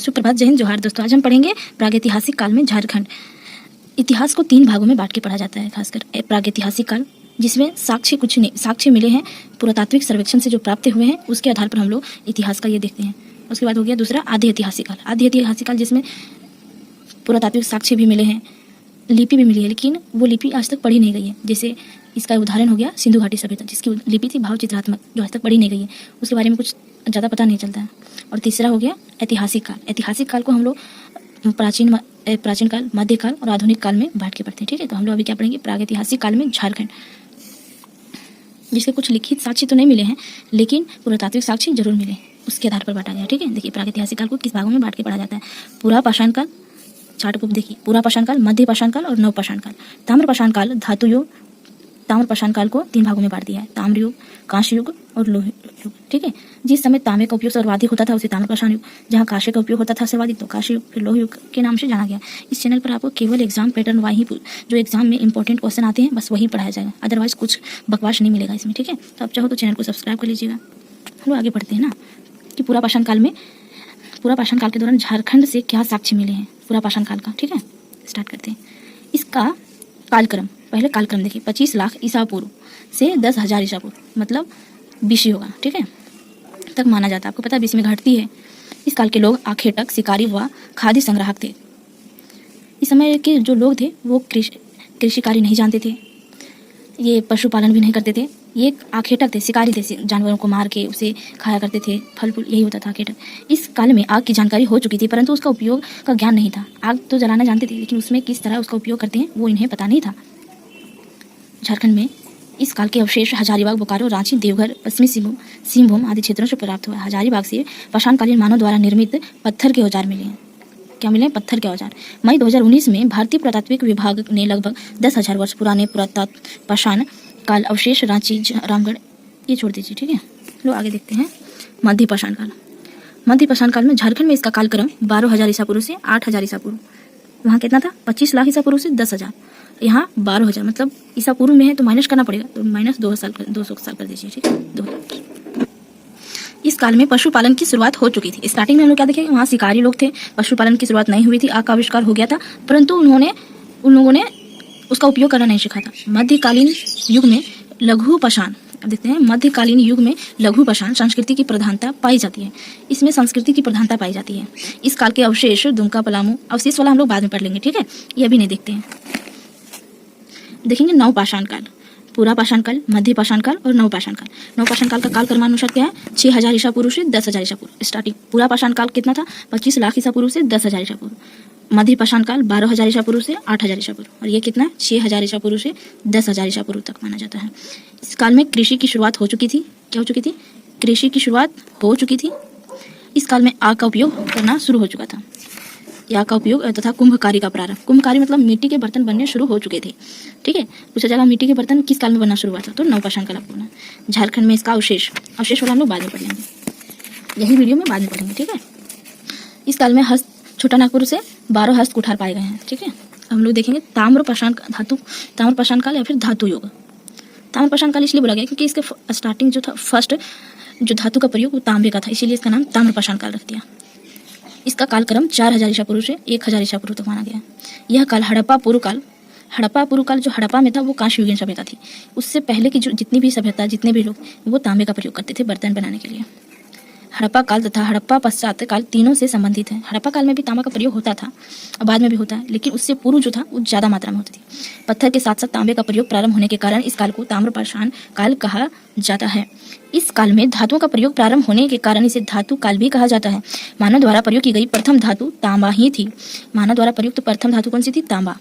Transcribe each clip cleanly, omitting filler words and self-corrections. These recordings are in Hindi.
सुप्रभात, जय हिंद, जोहार दोस्तों। आज हम पढ़ेंगे प्रागैतिहासिक काल में झारखंड। इतिहास को 3 भागों में बांट के पढ़ा जाता है, खासकर प्रागैतिहासिक काल, जिसमें साक्ष्य मिले हैं पुरातात्विक सर्वेक्षण से जो प्राप्त हुए हैं, उसके आधार पर हम लोग इतिहास का ये देखते हैं। उसके बाद हो गया दूसरा आदि ऐतिहासिक काल। आदि ऐतिहासिक काल जिसमें पुरातात्विक साक्ष्य भी मिले हैं, लिपि भी मिली है, लेकिन वो लिपि आज तक पढ़ी नहीं गई है। जैसे इसका उदाहरण हो गया सिंधु घाटी सभ्यता, जिसकी लिपि थी भावचित्रात्मक, जो आज तक पढ़ी नहीं गई है, उसके बारे में कुछ ज़्यादा पता नहीं चलता है। और तीसरा हो गया ऐतिहासिक काल। ऐतिहासिक काल को हम लोग प्राचीन काल, मध्यकाल और आधुनिक काल में बांट के पढ़ते हैं। ठीक है, तो हम लोग अभी क्या पढ़ेंगे, प्रागैतिहासिक काल में झारखंड, जिसके कुछ लिखित साक्ष्य तो नहीं मिले हैं, लेकिन पुरातात्विक साक्ष्य जरूर मिले हैं, उसके आधार पर बांटा गया। ठीक है, देखिए प्रागैतिहासिक काल को किस भागों में बांट के पढ़ा जाता है। पूरा पाषाण काल, चार्ट को देखिए, पूरा पाषाण काल, मध्य पाषाण काल और नव पाषाण काल। ताम्र पाषाण काल, धातु युग, ताम्र पाषाण काल को 3 भागों में बांट दिया है, ताम्र युग, कांस्य युग और लोह युग। ठीक है, जिस समय तांबे का उपयोग सर्वाधिक होता था उसे ताम्र पाषाण युग, जहाँ कांस्य का उपयोग होता था सर्वाधिक तो कांस्य युग, फिर लोह युग के नाम से जाना गया। इस चैनल पर आपको केवल एग्जाम पैटर्न वही जो एग्जाम में इंपॉर्टेंट क्वेश्चन आते हैं बस वही पढ़ाया जाएगा, अदरवाइज कुछ बकवास नहीं मिलेगा इसमें। ठीक है, तो आप चाहो तो चैनल को सब्सक्राइब कर लीजिएगा। हम लोग आगे बढ़ते हैं ना, कि पूरा पाषाण काल के दौरान झारखंड से क्या साक्ष्य मिले हैं पूरा पाषाण काल का। ठीक है, स्टार्ट करते हैं। इसका कालक्रम, पहले कालक्रम देखिए, 25 लाख ईसा पूर्व से 10,000 ईसा पूर्व, मतलब बीसी होगा। ठीक है, तक माना जाता है। आपको पता है बीसी में घटती है। इस काल के लोग आखेटक, शिकारी व खाद्य संग्राहक थे। इस समय के जो लोग थे वो कृषि कार्य नहीं जानते थे, ये पशुपालन भी नहीं करते थे। ये आखेटक थे, शिकारी थे, जानवरों को मार के उसे खाया करते थे, फल फूल, यही होता था आखेटक। इस काल में आग की जानकारी हो चुकी थी, परंतु उसका उपयोग का ज्ञान नहीं था। आग तो जलाना जानते थे, लेकिन उसमें किस तरह उसका उपयोग करते हैं वो इन्हें पता नहीं था। झारखंड में इस काल के अवशेष हजारीबाग, बोकारो, रांची, देवघर, पश्चिमी सिंहभूम आदि क्षेत्रों से प्राप्त हुआ। हजारीबाग से पाषाणकालीन मानव द्वारा निर्मित पत्थर के औजार मिले हैं। क्या मिले? पत्थर के औजार। मई 2019 में भारतीय पुरातात्विक विभाग ने लगभग 10,000 वर्ष पुराने पुरातत्व पाषाण काल अवशेष रांची, रामगढ़, ये छोड़ दीजिए। ठीक है, लो आगे देखते हैं मध्य पाषाण काल। मध्य पाषाण काल में झारखंड में इसका कालक्रम 12,000 ईसा पूर्व से 8,000 ईसा पूर्व। वहाँ कितना था? 25 लाख ईसा पूर्व से 10,000। यहाँ 12,000, मतलब ईसा पूर्व में है तो माइनस करना पड़ेगा, तो माइनस 200 साल कर दीजिए। ठीक है, 2,000। इस काल में पशुपालन की शुरुआत हो चुकी थी। स्टार्टिंग में हम लोग क्या देखें, वहाँ शिकारी लोग थे, पशुपालन की शुरुआत नहीं हुई थी, आग का आविष्कार हो गया था, परंतु उन लोगों ने उसका उपयोग करना नहीं सीखा था। मध्यकालीन युग में लघु पाषाण, अब देखते हैं, मध्यकालीन युग में लघु पाषाण संस्कृति की प्रधानता पाई जाती है। इसमें संस्कृति की प्रधानता पाई जाती है। इस काल के अवशेष दुमका, पलामू, अवशेष वाला हम लोग बाद में पढ़ लेंगे। ठीक है, ये अभी नहीं देखते हैं। देखेंगे नव पाषाण काल, पूरा पाषाण काल, मध्य पाषाण काल और नव पाषाण काल। नव पाषाण काल का काल क्रमानुसार क्या है? 6,000 ईसा पूर्व से 10,000 ईसा पूर्व। स्टार्टिंग पूरा पाषाण काल कितना था? 25 लाख ईसा पूर्व से 10,000 ईसा पूर्व। मध्य पाषाण काल 12,000 ईसा पूर्व से 8,000 ईसा पूर्व, और ये कितना? 6,000 ईसा पूर्व से 10,000 ईसा पूर्व तक माना जाता है। इस काल में कृषि की शुरुआत हो चुकी थी। क्या हो चुकी थी? कृषि की शुरुआत हो चुकी थी। इस काल में आग का उपयोग करना शुरू हो चुका था। आग का उपयोग तथा कुंभकारी का प्रारंभ। कुंभकारी मतलब मिट्टी के बर्तन बनने शुरू हो चुके थे। ठीक है, पूछा जाएगा मिट्टी के बर्तन किस काल में बनना शुरू हुआ था, तो नवपाषाण काल आपको ना। झारखंड में इसका अवशेष वाला हम लोग बाद में पढ़ लेंगे, यही वीडियो में बाद में पढ़ेंगे। ठीक है, इस काल में हस्त, छोटा नागपुर से 12 हस्त कुठार पाए गए हैं। ठीक है, हम लोग देखेंगे ताम्र पाषाण काल या फिर धातु युग। ताम्र पाषाण काल इसलिए बोला गया क्योंकि इसके स्टार्टिंग जो था, फर्स्ट जो धातु का प्रयोग वो तांबे का था, इसीलिए इसका नाम ताम्र पाषाण काल रख दिया। इसका कालक्रम 4,000 ईसा पूर्व से 1,000 ईसा पूर्व तक माना गया। यह काल हड़प्पा पूर्व काल जो हड़प्पा में था वो कांस्य युगीन सभ्यता थी। उससे पहले की जो जितनी भी सभ्यता, जितने भी लोग, वो तांबे का प्रयोग करते थे बर्तन बनाने के लिए। हड़प्पा काल तथा हड़प्पा पश्चात काल तीनों से संबंधित है। हड़प्पा काल में भी तांबा का प्रयोग होता था और बाद में भी होता है, लेकिन उससे पूर्व जो था वो ज़्यादा मात्रा में होती थी। पत्थर के साथ साथ तांबे का प्रयोग प्रारंभ होने के कारण इस काल को ताम्रपाषाण काल कहा जाता है। इस काल में धातुओं का प्रयोग प्रारंभ होने के कारण इसे धातु काल भी कहा जाता है। मानव द्वारा प्रयोग की गई प्रथम धातु तांबा ही थी। मानव द्वारा प्रयुक्त प्रथम धातु कौन सी थी? तांबा।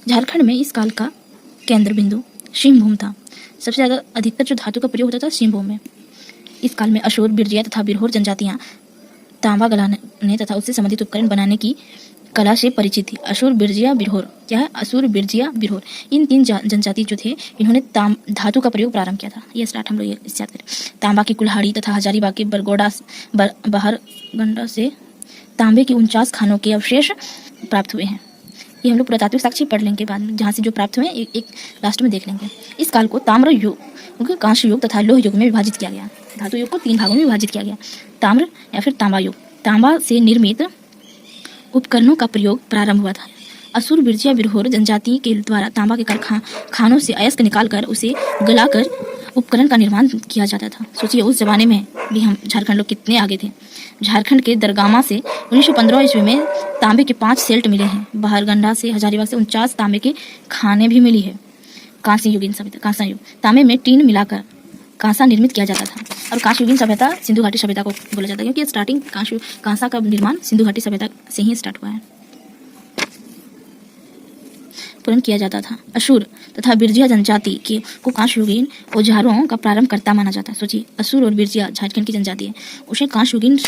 झारखंड में इस काल का केंद्र बिंदु सिंहभूम था। सबसे ज़्यादा अधिकतर जो धातु का प्रयोग होता था सिंहभूम में। इस काल में असुर, बिरजिया तथा बिरहोर जनजातियां तांबा गलाने तथा उससे संबंधित उपकरण बनाने की कला से परिचित थी। असुर, बिरजिया, बिरहोर, क्या है? असुर, बिरजिया, बिरहोर, इन 3 जनजाति जो थे, इन्होंने धातु का प्रयोग प्रारंभ किया था। ये स्टार्ट हम लोग इससे याद करें। तांबा की कुल्हाड़ी तथा हजारीबाग के बहरगंडा से तांबे की 49 खानों के अवशेष प्राप्त हुए हैं। ये हम लोग पुरातात्विक साक्ष्य पढ़ लेंगे बाद में, जहाँ से जो प्राप्त हुए एक लास्ट में देख लेंगे। इस काल को ताम्र युग, कांस्य युग तथा लोह युग में विभाजित किया गया। धातु युग को 3 भागों में विभाजित किया गया। ताम्र या फिर तांबा युग, तांबा से निर्मित उपकरणों का प्रयोग प्रारंभ हुआ था। असुर बिरजिया बिरहोर जनजाति के द्वारा तांबा के खानों से अयस्क निकालकर उसे गलाकर उपकरण का निर्माण किया जाता था। सोचिए उस जमाने में भी हम झारखंड लोग कितने आगे थे। झारखंड के दरगामा से 1915 ईस्वी में तांबे के 5 सेल्ट मिले हैं। बहरगंडा से हजारीबाग से 49 तांबे के खाने भी मिली है। कांस्य युगीन सभ्यता, कांसा युग, तांबे में टीन मिलाकर कांसा निर्मित किया जाता था। और कांस्य युगीन सभ्यता सिंधु घाटी सभ्यता को बोला जाता है, क्योंकि स्टार्टिंग कांसा का निर्माण सिंधु घाटी सभ्यता से ही स्टार्ट हुआ है, पूर्ण किया जाता था। असुर तथा बिरजिया जनजाति के को कांस्य युगीन औजारों का प्रारंभ करता माना जाता है। सोचिए असुर और बिरजिया झारखंड की जनजाति है, उसे कांस्य युगीन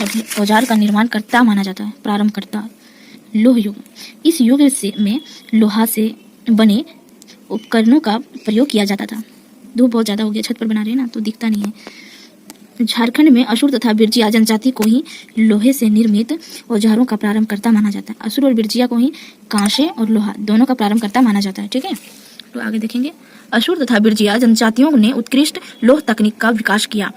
औजार का निर्माण करता माना जाता है, प्रारंभ करता। लोह युग, इस युग में लोहा से बने उपकरणों का प्रयोग किया जाता था। धूप बहुत ज़्यादा हो गया, छत पर बना रहे हैं ना तो दिखता नहीं है। झारखंड में असुर तथा बिरजिया जनजाति को ही लोहे से निर्मित औजारों का प्रारंभ करता माना जाता है। असुर और बिरजिया को ही कांसे और लोहा दोनों का प्रारंभ करता माना जाता है। ठीक है, तो आगे देखेंगे। असुर तथा बिरजिया जनजातियों ने उत्कृष्ट लोह तकनीक का विकास किया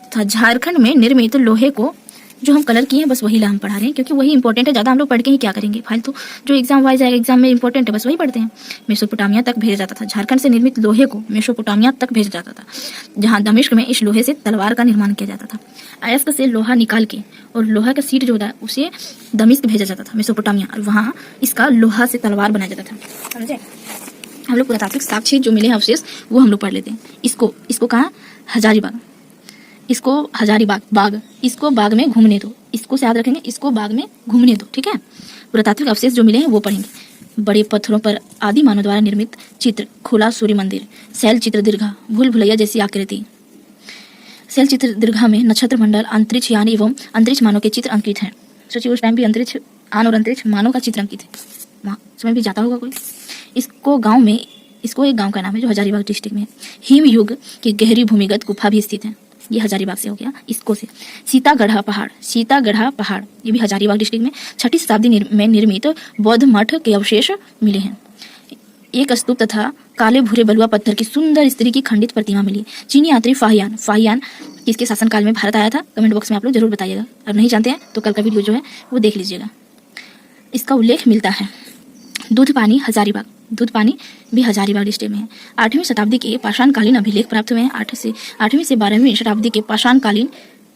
तथा झारखंड में निर्मित लोहे को जो हम कलर किए हैं बस वही ला हम पढ़ा रहे हैं, क्योंकि वही इंपॉर्टेंट है। ज़्यादा हम लोग पढ़ के ही क्या करेंगे, फालतू जो एग्जाम वाइज आएगा एग्जाम में इंपॉर्टेंट है बस वही पढ़ते हैं। मेसोपोटामिया तक भेजा जाता था। झारखंड से निर्मित लोहे को मेसोपोटामिया तक भेजा जाता था, जहाँ दमिश्क में इस लोहे से तलवार का निर्माण किया जाता था। अयस्क से लोहा निकाल के और लोहा का सीट जो होता है उसे दमिश्क भेजा जाता था, मेसोपोटामिया, और वहाँ इसका लोहा से तलवार बनाया जाता था। समझे? हम लोग पुरातात्विक साक्ष्य जो मिले हैं अवशेष वो हम लोग पढ़ लेते हैं। इसको कहाँ, हजारीबाग, इसको हजारीबाग बाग, इसको बाग में घूमने दो, इसको से याद रखेंगे, इसको बाग में घूमने दो। ठीक है, पुरातात्विक अवशेष जो मिले हैं वो पढ़ेंगे। बड़े पत्थरों पर आदि मानव द्वारा निर्मित चित्र, खुला सूर्य मंदिर, शैल चित्र दीर्घा, भूल भुलैया जैसी आकृति। शैल चित्र दीर्घा में नक्षत्र मंडल, अंतरिक्ष यान एवं अंतरिक्ष मानव के चित्र अंकित हैं। सोचिए उस टाइम भी अंतरिक्ष यान और अंतरिक्ष मानव का चित्र अंकित है, वहाँ समय भी जाता होगा कोई। इसको एक गाँव का नाम है जो हजारीबाग डिस्ट्रिक्ट में है। हिम युग की गहरी भूमिगत गुफा भी स्थित है, ये हजारीबाग से हो गया। इसको से सीतागढ़ा पहाड़ ये भी हजारीबाग डिस्ट्रिक्ट में 6ठी शताब्दी में निर्मित बौद्ध मठ के अवशेष मिले हैं। एक स्तूप तथा काले भूरे बलुआ पत्थर की सुंदर स्त्री की खंडित प्रतिमा मिली। चीनी यात्री फाहियान किसके शासनकाल में भारत आया था, कमेंट बॉक्स में आप लोग जरूर बताइएगा। और नहीं जानते हैं तो कल का वीडियो जो है वो देख लीजिएगा, इसका उल्लेख मिलता है। दूध पानी भी हजारीबाग डिस्ट्रिक्ट में है। 8वीं शताब्दी के पाषाणकालीन अभिलेख प्राप्त हुए हैं। 8वीं से 12वीं शताब्दी के पाषाणकालीन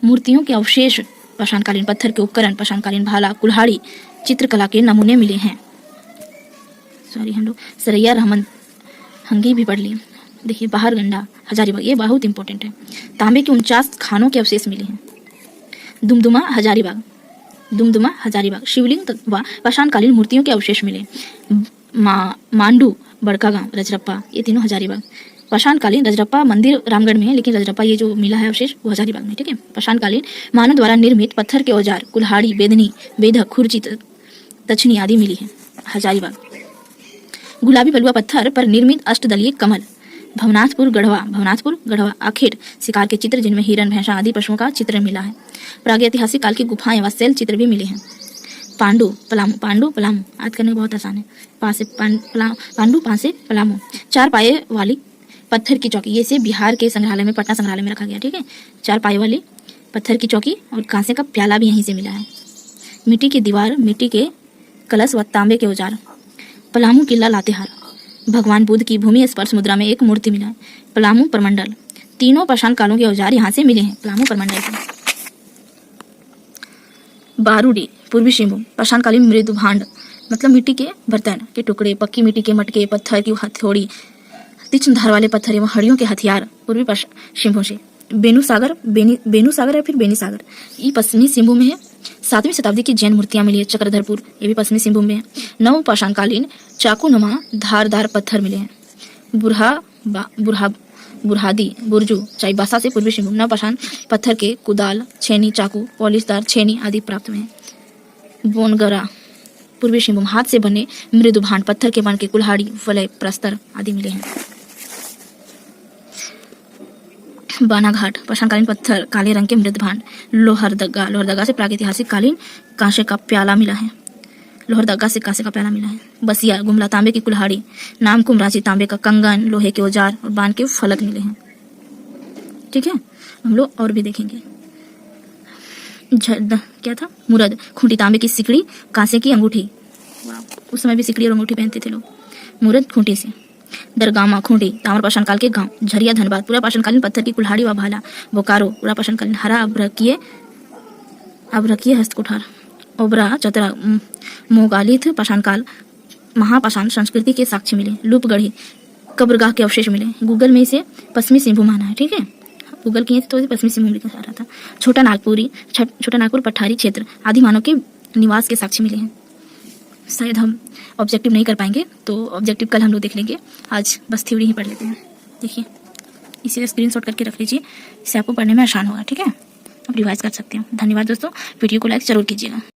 मूर्तियों के अवशेष, पाषाणकालीन पत्थर के उपकरण, पाषाणकालीन भाला, कुल्हाड़ी, चित्रकला के नमूने मिले हैं। हम लोग सरैया रहमान हंगी भी पढ़ लिए। देखिए बहरगंडा हजारीबाग, ये बहुत इंपॉर्टेंट है। तांबे के 49 खानों के अवशेष मिले हैं। दुमदुमा हजारीबाग, शिवलिंग व पाषाणकालीन मूर्तियों के अवशेष मिले। मांडू, बड़का गांव, रजरप्पा, ये तीनों हजारीबाग। पाषाणकालीन रजरप्पा मंदिर रामगढ़ में है, लेकिन रजरप्पा ये जो मिला है अवशेष वो हजारीबाग में। ठीक है, पाषाणकालीन मानव द्वारा निर्मित पत्थर के औजार, कुल्हाड़ी, बेदनी, बेधक, खुर्ची, तछनी आदि मिली है, हजारीबाग। गुलाबी बलुआ पत्थर पर निर्मित अष्टदलीय कमल, भवनाथपुर गढ़वा, आखिर शिकार के चित्र जिनमें हिरण, भैंसा आदि पशुओं का चित्र मिला है। प्रागैतिहासिक काल की गुफाएं व शैल चित्र भी मिले हैं। पांडु पलामू याद करने बहुत आसान है। पांडु पासे पलामू, 4 पाए वाली पत्थर की चौकी, ये से बिहार के संग्रहालय में, पटना संग्रहालय में रखा गया। ठीक है, 4 पाए वाली पत्थर की चौकी और कांसे का प्याला भी यहीं से मिला है। मिट्टी की दीवार, मिट्टी के कलश व तांबे के औजार। पलामू किला लातेहार, भगवान बुद्ध की भूमि स्पर्श मुद्रा में एक मूर्ति मिला है। पलामू प्रमंडल, तीनों पाषाण कालों के औजार यहाँ से मिले हैं पलामू प्रमंडल से। बारूडी, पूर्वी सिंहभूम, पाषाणकालीन मृदु भांड, मतलब मिट्टी के बर्तन के टुकड़े, पक्की मिट्टी के मटके, पत्थर की हथौड़ी, तीक्ष्ण धार वाले पत्थर एवं हड्डियों के हथियार, पूर्वी सिंहभूम से। बेनूसागर या फिर बेनीसागर, ये पश्चिमी सिंहभूम में है। 7वीं शताब्दी की जैन मूर्तियां मिली है। चक्रधरपुर, ये भी पश्चिमी सिंहभूम में है। 9 पाषाणकालीन चाकूनुमा धारदार पत्थर मिले हैं। बुरहादी, बुरजू, चाईबासा से पूर्वी सिंहभूम, 9 पाषाण पत्थर के कुदाल, छेनी, चाकू, पॉलिशदार छेनी आदि प्राप्त हुए हैं। बोनगरा, पूर्वी सिंहभूम, हाथ से बने मृदु भांड, पत्थर के बन के कुल्हाड़ी, वलय, प्रस्तर आदि मिले हैं। बानाघाट, पाषाणकालीन पत्थर, काले रंग के मृद भांड। लोहरदगा से प्रागैतिहासिक कालीन कांसे का प्याला मिला है। बसिया, गुमला, तांबे की कुल्हाड़ी। नामकुम, रांची, तांबे का कंगन, लोहे के औजार और बांध के फलक मिले हैं। ठीक है, हम लोग और भी देखेंगे। क्या था, मुरद, खूंटी, तांबे की सिकड़ी, कांसे की अंगूठी, उस समय भी सिकड़ी और अंगूठी पहनते थे लोग, मुरद खूंटी से। दरगामा, खूंटी, ताम्रपाषाण काल के गांव, झरिया, धनबाद, पूरा पाषाणकालीन पत्थर की कुल्हाड़ी व भाला, बोकारो, पूरा पाषाणकालीन हरा अभ्रकीय हस्तकुठार, ओबरा, चतरा, मोगालिथ, पाषाणकाल, महापाषाण संस्कृति के साक्ष्य मिले, लूपगढ़ी, कब्रगाह के अवशेष मिले। गूगल में इसे पश्चिमी सिंहभूम आना है, ठीक है, गूगल किए तो पश्चिमी सिंहभूम लिखा जा रहा था। छोटा नागपुर पठारी क्षेत्र, आदि मानव के निवास के साक्ष्य मिले हैं। शायद हम ऑब्जेक्टिव नहीं कर पाएंगे, तो ऑब्जेक्टिव कल हम लोग देख लेंगे, आज बस थ्योरी ही पढ़ लेते हैं। देखिए, इसे स्क्रीनशॉट करके रख लीजिए, इससे आपको पढ़ने में आसान होगा, ठीक है, आप रिवाइज कर सकते हो। धन्यवाद दोस्तों, वीडियो को लाइक जरूर कीजिएगा।